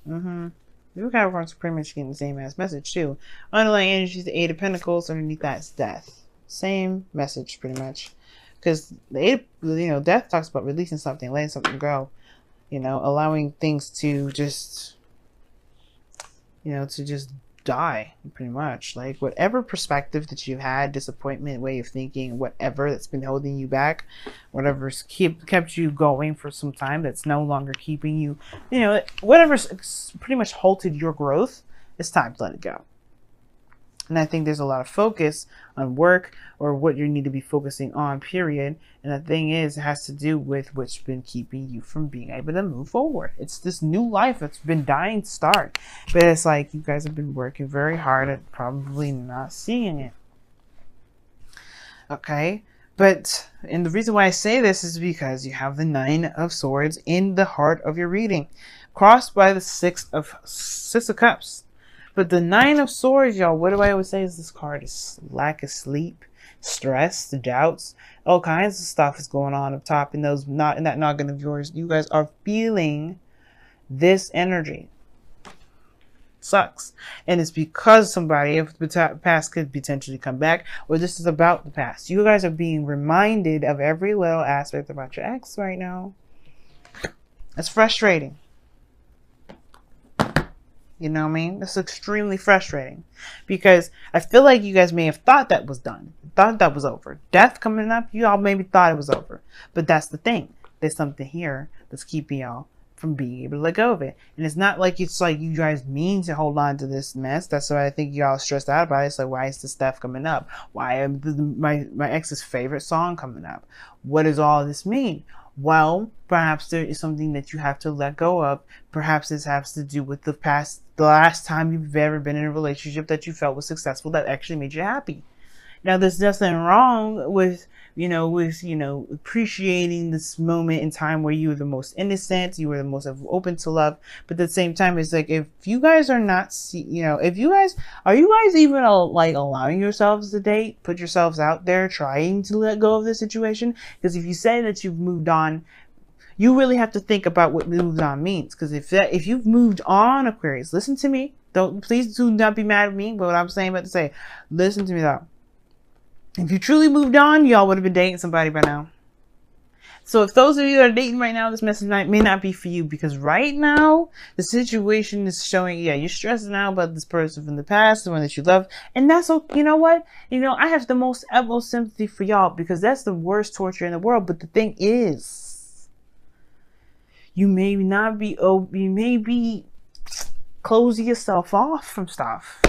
You Capricorns are pretty much getting the same ass message too. Underlying energy is the Eight of Pentacles. Underneath that is death. Same message pretty much. Because the eight, death talks about releasing something, letting something go. Allowing things to just, to just die pretty much. Like whatever perspective that you had, disappointment, way of thinking, whatever that's been holding you back, whatever's kept you going for some time, that's no longer keeping you, whatever's pretty much halted your growth, it's time to let it go. And I think there's a lot of focus on work or what you need to be focusing on, period. And the thing is, it has to do with what's been keeping you from being able to move forward. It's this new life that's been dying to start. But it's like you guys have been working very hard at probably not seeing it. Okay? And the reason why I say this is because you have the Nine of Swords in the heart of your reading, crossed by the Six of Cups. But the Nine of Swords, y'all, what do I always say is this card is lack of sleep, stress, doubts, all kinds of stuff is going on up top in those not in that noggin of yours. You guys are feeling this energy. Sucks. And it's because somebody of the past could potentially come back, or this is about the past. You guys are being reminded of every little aspect about your ex right now. It's frustrating. You know what I mean? That's extremely frustrating because I feel like you guys may have thought that was done, thought that was over. Death coming up, you all maybe thought it was over. But that's the thing. There's something here that's keeping y'all from being able to let go of it. And it's not like it's like you guys mean to hold on to this mess. That's why I think y'all stressed out about it. It's like, why is this stuff coming up? Why am my ex's favorite song coming up? What does all this mean? Well, perhaps there is something that you have to let go of. Perhaps this has to do with the last time you've ever been in a relationship that you felt was successful, that actually made you happy. Now, there's nothing wrong with, appreciating this moment in time where you were the most innocent, you were the most open to love. But at the same time, it's like, if you guys are not, are you guys even like allowing yourselves to date, put yourselves out there, trying to let go of the situation? Because if you say that you've moved on, you really have to think about what moved on means. Because if you've moved on, Aquarius, listen to me. Please do not be mad at me. But what I'm saying about to say, listen to me though. If you truly moved on, y'all would have been dating somebody by now. So if those of you that are dating right now, this message may not be for you, because right now the situation is showing, yeah, you're stressing out about this person from the past, the one that you love, and that's okay. You know what? I have the most utmost sympathy for y'all, because that's the worst torture in the world. But the thing is, you may be closing yourself off from stuff.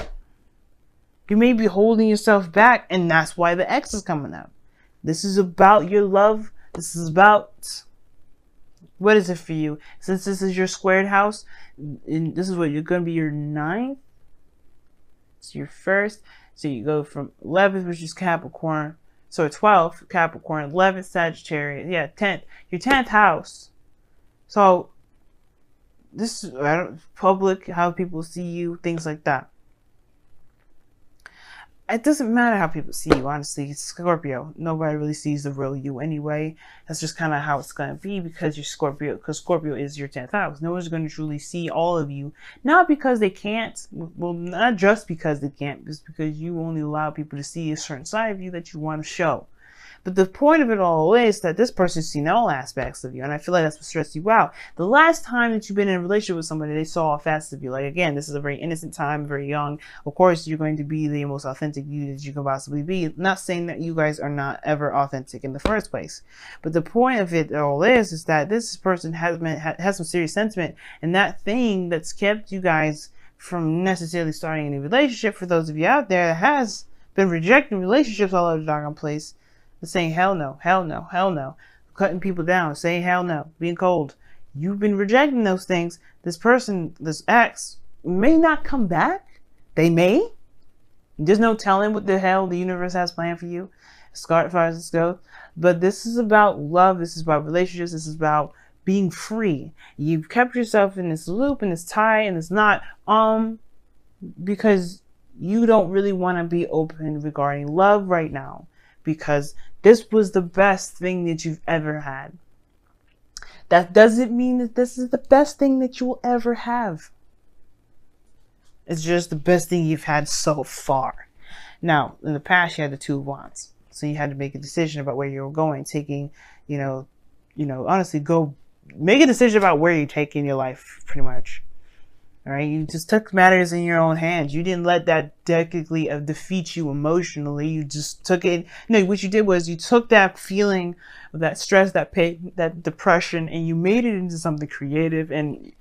You may be holding yourself back, and that's why the X is coming up. This is about your love. This is about, what is it for you? Since this is your squared house, and this is what you're going to be your 9th. It's your first. So you go from 11th, which is Capricorn. So 12th, Capricorn. 11th, Sagittarius. Yeah, 10th. Your 10th house. So this is public, how people see you, things like that. It doesn't matter how people see you, honestly. It's Scorpio. Nobody really sees the real you anyway. That's just kind of how it's going to be, because you're Scorpio. Because Scorpio is your 10th house. No one's going to truly see all of you. Not because they can't. Well, not just because they can't. It's because you only allow people to see a certain side of you that you want to show. But the point of it all is that this person's seen all aspects of you, and I feel like that's what stressed you out. The last time that you've been in a relationship with somebody, they saw all facets of you. Like, again, this is a very innocent time, very young. Of course, you're going to be the most authentic you that you can possibly be. Not saying that you guys are not ever authentic in the first place. But the point of it all is that this person has some serious sentiment, and that thing that's kept you guys from necessarily starting any relationship, for those of you out there that has been rejecting relationships all over the doggone place, saying hell no, hell no, hell no, cutting people down, saying hell no, being cold. You've been rejecting those things. This person, this ex, may not come back. They may. There's no telling what the hell the universe has planned for you, as far as this goes. But this is about love. This is about relationships. This is about being free. You've kept yourself in this loop and this tie and this knot, because you don't really want to be open regarding love right now. Because this was the best thing that you've ever had. That doesn't mean that this is the best thing that you will ever have. It's just the best thing you've had so far. Now, in the past, you had the Two of Wands. So you had to make a decision about where you were going, taking, honestly, go make a decision about where you're taking your life, pretty much. All right, you just took matters in your own hands. You didn't let that technically defeat you emotionally. You just took it. No, what you did was you took that feeling, that stress, that pain, that depression, and you made it into something creative. And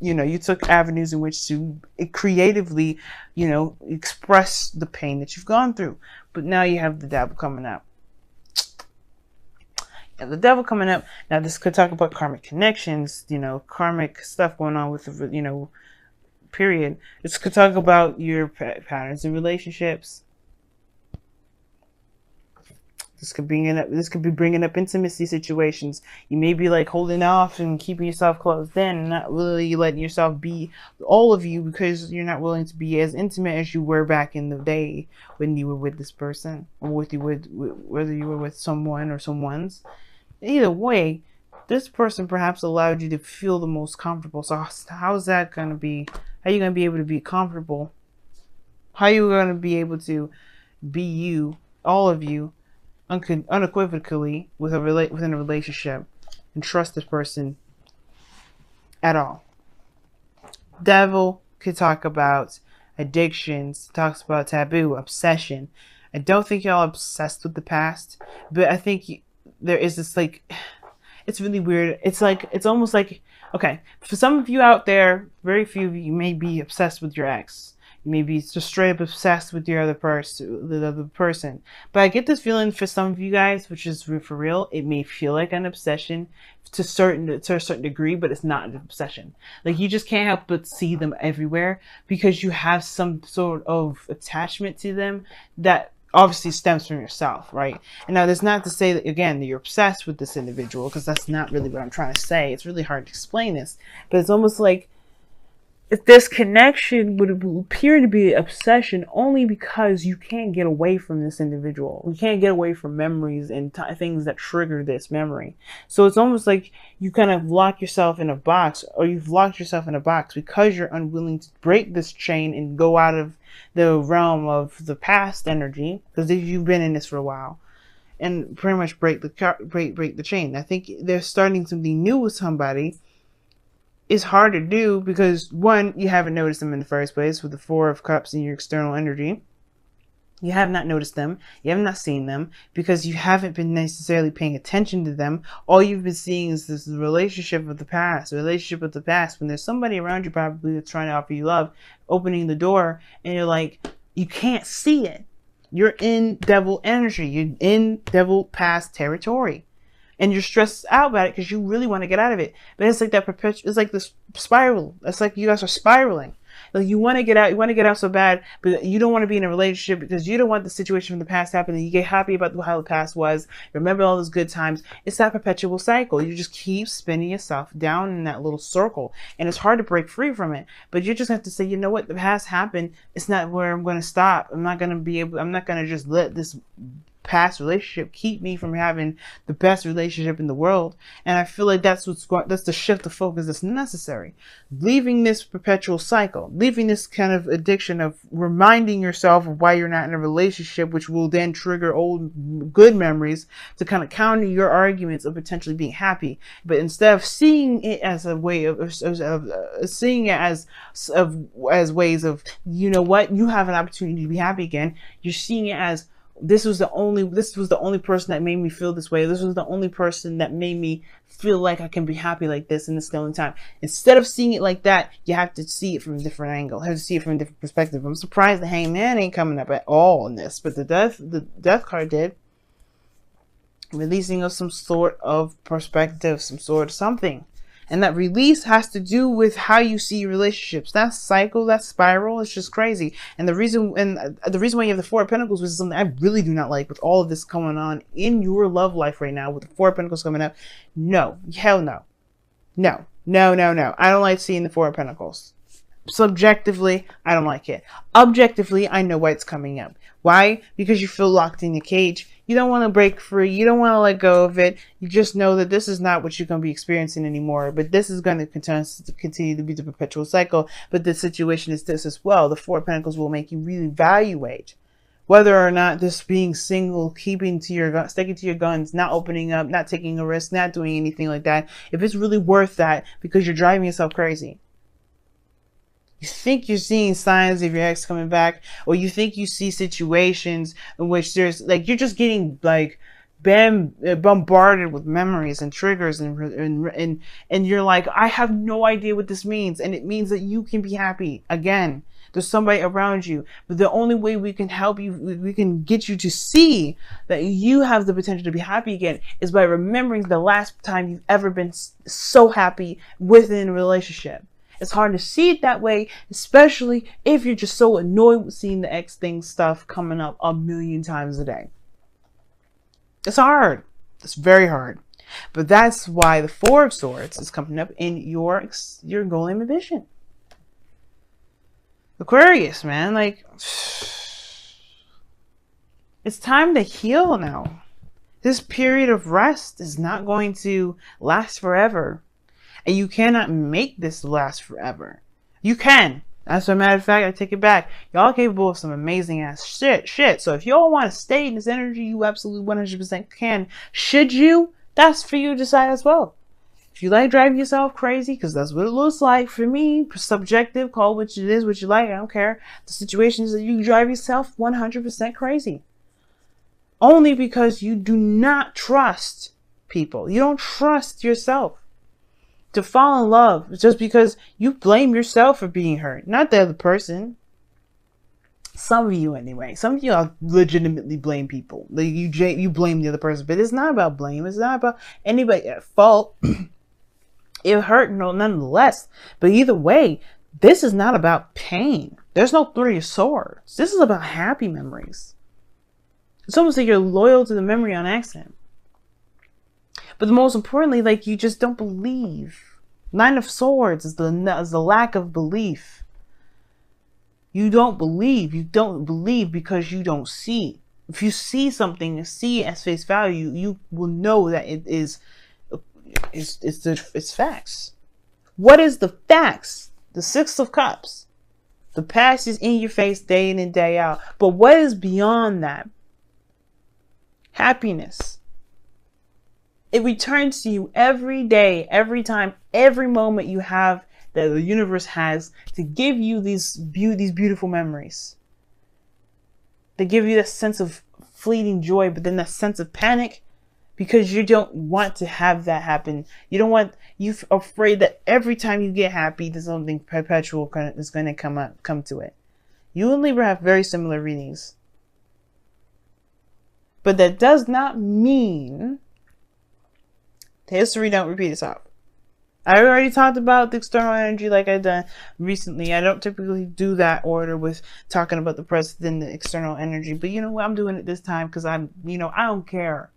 you took avenues in which to creatively, express the pain that you've gone through. But now you have the devil coming up. The devil coming up. Now this could talk about karmic connections, karmic stuff going on with the, period. This could talk about your patterns in relationships. This could be bringing up intimacy situations. You may be like holding off and keeping yourself closed in, and not really letting yourself be all of you because you're not willing to be as intimate as you were back in the day when you were with this person, or whether you were with someone or someone's. Either way, this person perhaps allowed you to feel the most comfortable. So how's that going to be? How are you going to be able to be comfortable? How are you going to be able to be you, all of you, unequivocally within a relationship and trust this person at all? Devil could talk about addictions, talks about taboo, obsession. I don't think y'all are obsessed with the past, but I think there is this, it's really weird. It's almost like, okay, for some of you out there, very few of you may be obsessed with your ex. You may be just straight up obsessed with the other person. But I get this feeling for some of you guys, which is for real, it may feel like an obsession to a certain degree, but it's not an obsession. Like, you just can't help but see them everywhere because you have some sort of attachment to them that obviously stems from yourself, right? And now that's not to say that, again, that you're obsessed with this individual, because that's not really what I'm trying to say. It's really hard to explain this, but it's almost like if this connection would appear to be obsession only because you can't get away from this individual. You can't get away from memories and things that trigger this memory. So it's almost like you kind of lock yourself in a box, or you've locked yourself in a box because you're unwilling to break this chain and go out of the realm of the past energy, because you've been in this for a while, and pretty much break the chain. I think they're starting something new with somebody. It's hard to do because, one, you haven't noticed them in the first place with the Four of Cups in your external energy. You have not noticed them. You have not seen them because you haven't been necessarily paying attention to them. All you've been seeing is this relationship of the past, when there's somebody around you probably that's trying to offer you love, opening the door, and you're like, you can't see it. You're in devil energy. You're in devil past territory. And you're stressed out about it because you really want to get out of it. But it's like that it's like this spiral. It's like you guys are spiraling. Like, you want to get out so bad, but you don't want to be in a relationship because you don't want the situation from the past happening. You get happy about how the past was. Remember all those good times. It's that perpetual cycle. You just keep spinning yourself down in that little circle. And it's hard to break free from it. But you just have to say, you know what? The past happened. It's not where I'm going to stop. I'm not going to just let this past relationship keep me from having the best relationship in the world. And I feel like that's the shift of focus that's necessary. Leaving this perpetual cycle, leaving this kind of addiction of reminding yourself of why you're not in a relationship, which will then trigger old good memories to kind of counter your arguments of potentially being happy. But instead of seeing it as a way of seeing it as ways of, you know what, you have an opportunity to be happy again, you're seeing it as, this was the only person that made me feel this way. This was the only person that made me feel like I can be happy like this, and it's the only time. Instead of seeing it like that, you have to see it from a different angle. You have to see it from a different perspective. I'm surprised the Hangman ain't coming up at all in this, but the death card did. Releasing of some sort of perspective, some sort of something. And that release has to do with how you see relationships. That cycle, that spiral, it's just crazy. And the reason why you have the Four of Pentacles, which is something I really do not like with all of this going on in your love life right now, with the Four of Pentacles coming up. No, hell no. No. I don't like seeing the Four of Pentacles. Subjectively, I don't like it. Objectively, I know why it's coming up. Why? Because you feel locked in the cage. You don't want to break free. You don't want to let go of it. You just know that this is not what you're going to be experiencing anymore. But this is going to continue to be the perpetual cycle. But the situation is this as well. The Four of Pentacles will make you reevaluate whether or not this being single, keeping to your sticking to your guns, not opening up, not taking a risk, not doing anything like that, if it's really worth that, because you're driving yourself crazy. You think you're seeing signs of your ex coming back, or you think you see situations in which there's like, you're just getting like bombarded with memories and triggers, and you're like, I have no idea what this means. And it means that you can be happy again. There's somebody around you, but the only way we can help you, we can get you to see that you have the potential to be happy again, is by remembering the last time you've ever been so happy within a relationship. It's hard to see it that way, especially if you're just so annoyed with seeing the ex thing stuff coming up a million times a day. It's hard. It's very hard. But that's why the Four of Swords is coming up in your goal and ambition. Aquarius, man, like, it's time to heal now. This period of rest is not going to last forever. And you cannot make this last forever. You can. As a matter of fact, I take it back. Y'all are capable of some amazing ass shit. So if y'all want to stay in this energy, you absolutely 100% can. Should you? That's for you to decide as well. If you like driving yourself crazy, because that's what it looks like for me, subjective, call what it is, what you like, I don't care. The situation is that you drive yourself 100% crazy. Only because you do not trust people. You don't trust yourself to fall in love just because you blame yourself for being hurt, not the other person. Some of you anyway. Some of you legitimately blame people. Like you blame the other person, but it's not about blame. It's not about anybody at fault. It hurt nonetheless. But either way, this is not about pain. There's no Three of Swords. This is about happy memories. It's almost like you're loyal to the memory on accident. But the most importantly, like, you just don't believe. Nine of Swords is the lack of belief. You don't believe. You don't believe because you don't see. If you see something, see it as face value, you will know that it is. It's facts. What is the facts? The Six of Cups. The past is in your face day in and day out. But what is beyond that? Happiness. It returns to you every day, every time, every moment you have, that the universe has, to give you these beautiful memories. They give you that sense of fleeting joy, but then that sense of panic, because you don't want to have that happen. You're afraid that every time you get happy, there's something perpetual is going to come to it. You and Libra have very similar readings. But that does not mean history don't repeat itself. I already talked about the external energy like I've done recently. I don't typically do that order with talking about the present and the external energy. But you know what? I'm doing it this time because I don't care.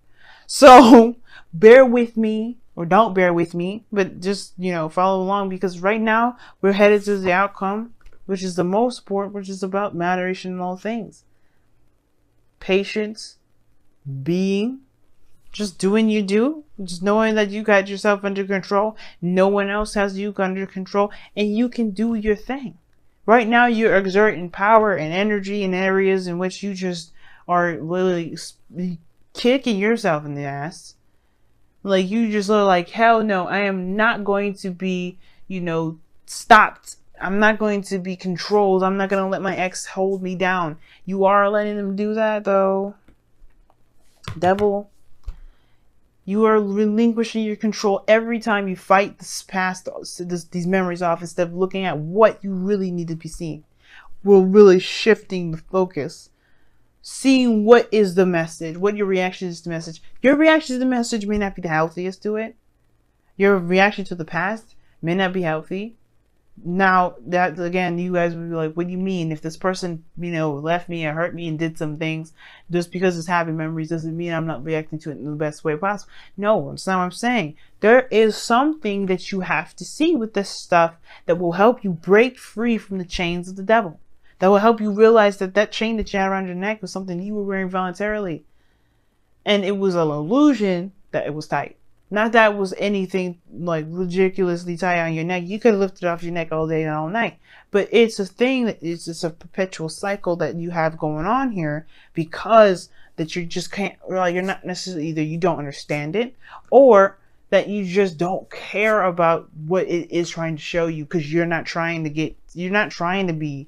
So bear with me, or don't bear with me, but just, follow along, because right now we're headed to the outcome, which is the most important, which is about moderation in all things. Patience, being, just doing you do, just knowing that you got yourself under control. No one else has you under control, and you can do your thing. Right now you're exerting power and energy in areas in which you just are literally kicking yourself in the ass. Like, you just look like, hell no, I am not going to be, stopped. I'm not going to be controlled. I'm not going to let my ex hold me down. You are letting them do that, though. Devil. You are relinquishing your control every time you fight these memories off, instead of looking at what you really need to be seeing. We're really shifting the focus. Seeing what is the message, what your reaction is to the message. Your reaction to the message may not be the healthiest to it. Your reaction to the past may not be healthy. Now, that again, you guys would be like, what do you mean? If this person, left me or hurt me and did some things, just because it's happy memories doesn't mean I'm not reacting to it in the best way possible. No, that's not what I'm saying. There is something that you have to see with this stuff that will help you break free from the chains of the devil. That will help you realize that chain that you had around your neck was something you were wearing voluntarily. And it was an illusion that it was tight. Not that it was anything like ridiculously tight on your neck. You could have lifted it off your neck all day and all night. But it's a thing that it's just a perpetual cycle that you have going on here, because that you just can't, well, you're not necessarily, either you don't understand it, or that you just don't care about what it is trying to show you, because you're not trying to be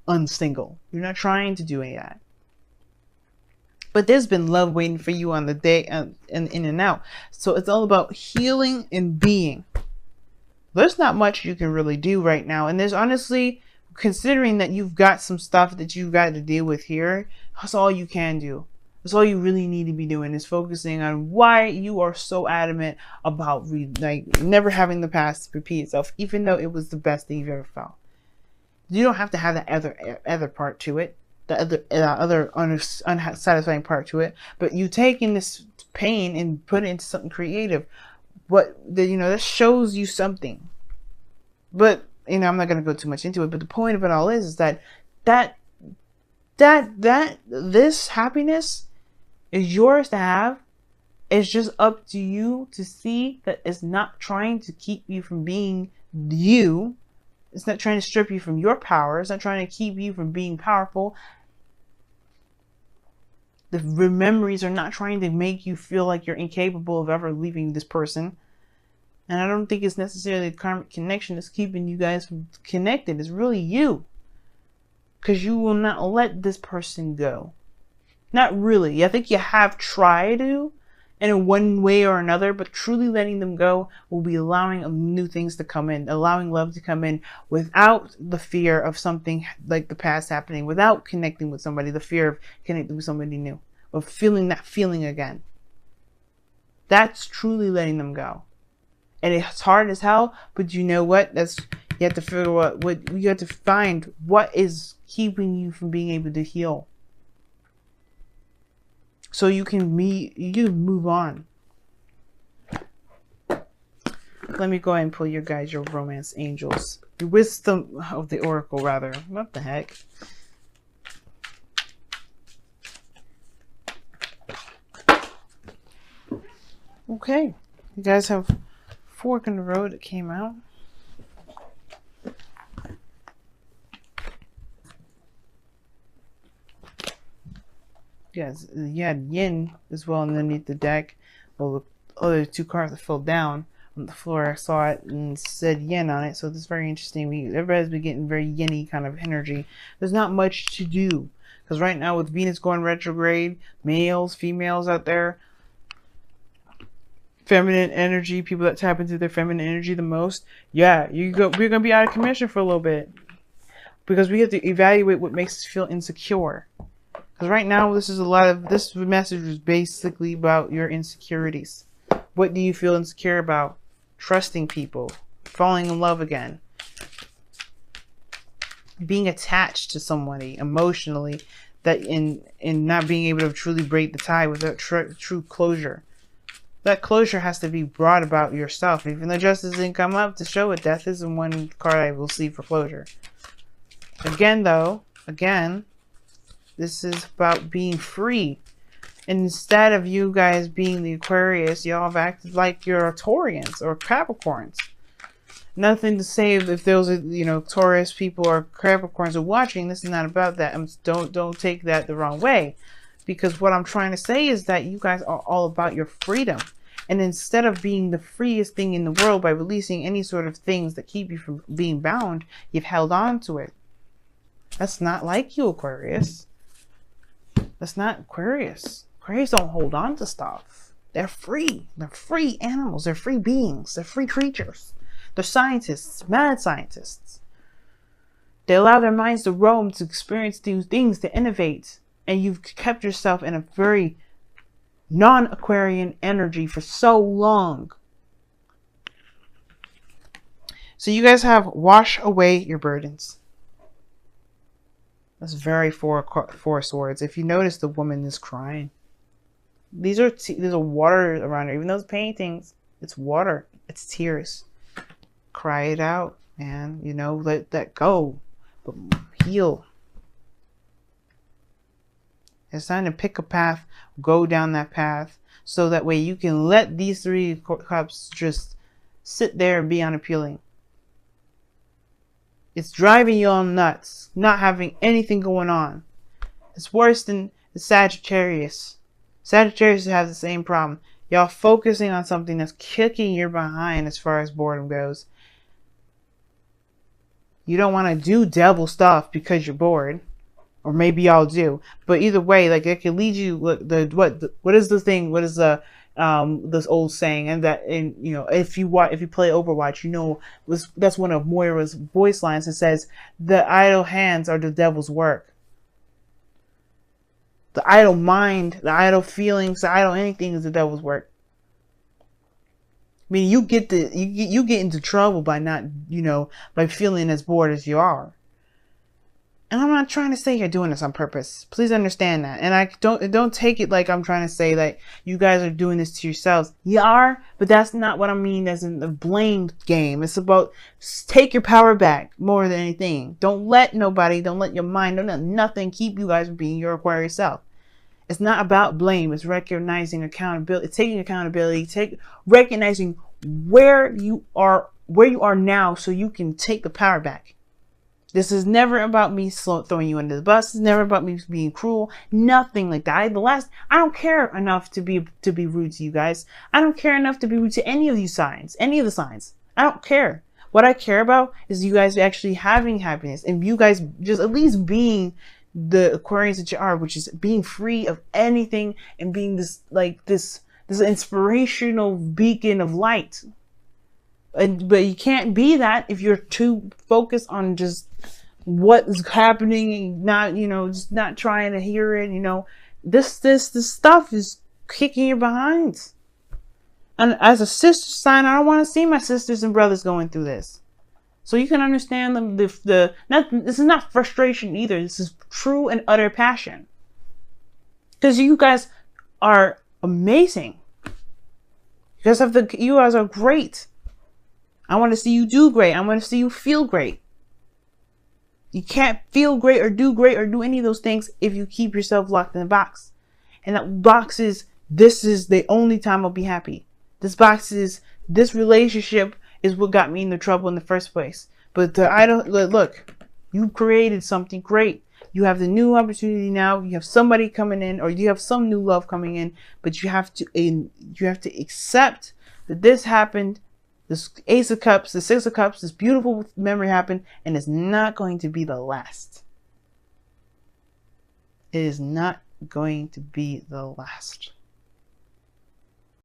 unsingle. You're not trying to do any of that. But there's been love waiting for you on the day and in and out. So it's all about healing and being. There's not much you can really do right now. And there's honestly, considering that you've got some stuff that you've got to deal with here, that's all you can do. That's all you really need to be doing, is focusing on why you are so adamant about never having the past repeat itself, even though it was the best thing you've ever felt. You don't have to have that other part to it. The other unsatisfying part to it, but you taking this pain and put it into something creative. That shows you something. But I'm not going to go too much into it. But the point of it all is that this happiness is yours to have. It's just up to you to see that it's not trying to keep you from being you. It's not trying to strip you from your power. It's not trying to keep you from being powerful. The memories are not trying to make you feel like you're incapable of ever leaving this person. And I don't think it's necessarily a karmic connection that's keeping you guys from connected. It's really you. Because you will not let this person go. Not really. I think you have tried to, in one way or another, but truly letting them go will be allowing new things to come in, allowing love to come in without the fear of something like the past happening, without connecting with somebody, the fear of connecting with somebody new, of feeling that feeling again. That's truly letting them go. And it's hard as hell, but you know what? You have to figure out you have to find what is keeping you from being able to heal. So you can move on. Let me go ahead and pull your guys, your romance angels. Your wisdom of the oracle, rather. What the heck? Okay. You guys have Fork in the Road that came out. Yes, you had Yin as well underneath the deck. Well, the other two cards that fell down on the floor, I saw it and said Yin on it. So this is very interesting. Everybody's been getting very Yin-y kind of energy. There's not much to do. Because right now with Venus going retrograde, males, females out there, feminine energy, people that tap into their feminine energy the most, we're going to be out of commission for a little bit. Because we have to evaluate what makes us feel insecure. Because right now, this message is basically about your insecurities. What do you feel insecure about? Trusting people, falling in love again, being attached to somebody emotionally, that in not being able to truly break the tie without true closure. That closure has to be brought about yourself. Even though justice didn't come up to show it, death isn't one card I will see for closure. Again, this is about being free. And instead of you guys being the Aquarius, y'all have acted like you're Taurians or Capricorns. Nothing to say if those are, Taurus people or Capricorns are watching. This is not about that. Don't take that the wrong way. Because what I'm trying to say is that you guys are all about your freedom. And instead of being the freest thing in the world by releasing any sort of things that keep you from being bound, you've held on to it. That's not like you, Aquarius. That's not Aquarius. Aquarius don't hold on to stuff. They're free. They're free animals. They're free beings. They're free creatures. They're scientists, mad scientists. They allow their minds to roam, to experience new things, to innovate. And you've kept yourself in a very non-Aquarian energy for so long. So you guys have wash away your burdens. That's very four swords. If you notice, the woman is crying. There's a water around her. Even those paintings, it's water. It's tears. Cry it out, man. Let that go. But heal. It's time to pick a path, go down that path, so that way you can let these 3 cups just sit there and be unappealing. It's driving you all nuts, not having anything going on. It's worse than the Sagittarius. Sagittarius has the same problem. Y'all focusing on something that's kicking your behind as far as boredom goes. You don't want to do devil stuff because you're bored. Or maybe y'all do. But either way, like, it can lead you, what is the thing, what is the this old saying, and that, and you know, if you play Overwatch, you know, that's one of Moira's voice lines. It says, the idle hands are the devil's work. The idle mind, the idle feelings, the idle anything is the devil's work. I mean, you get into trouble by not, you know, by feeling as bored as you are. And I'm not trying to say you're doing this on purpose. Please understand that. And I don't take it like I'm trying to say that you guys are doing this to yourselves. You are, but that's not what I mean as in the blame game. It's about take your power back more than anything. Don't let nobody, don't let your mind, don't let nothing keep you guys from being your Aquarius self. It's not about blame. It's recognizing accountability. It's taking accountability. Recognizing where you are now, so you can take the power back. This is never about me throwing you under the bus. It's never about me being cruel. Nothing like that. I don't care enough to be rude to you guys. I don't care enough to be rude to any of the signs. I don't care. What I care about is you guys actually having happiness, and you guys just at least being the Aquarius that you are, which is being free of anything and being this inspirational beacon of light. But you can't be that if you're too focused on just what is happening and not, you know, just not trying to hear it. You know, this stuff is kicking your behinds. And as a sister sign, I don't want to see my sisters and brothers going through this. So you can understand this is not frustration either. This is true and utter passion. Because you guys are amazing. You guys are great. I want to see you do great. I want to see you feel great. You can't feel great or do any of those things if you keep yourself locked in a box. And that box is, this is the only time I'll be happy. This relationship is what got me into trouble in the first place. But look, you created something great. You have the new opportunity now. You have somebody coming in, or you have some new love coming in, but you have to accept that this happened. This Ace of Cups, the Six of Cups, this beautiful memory happened, and it's not going to be the last. It is not going to be the last.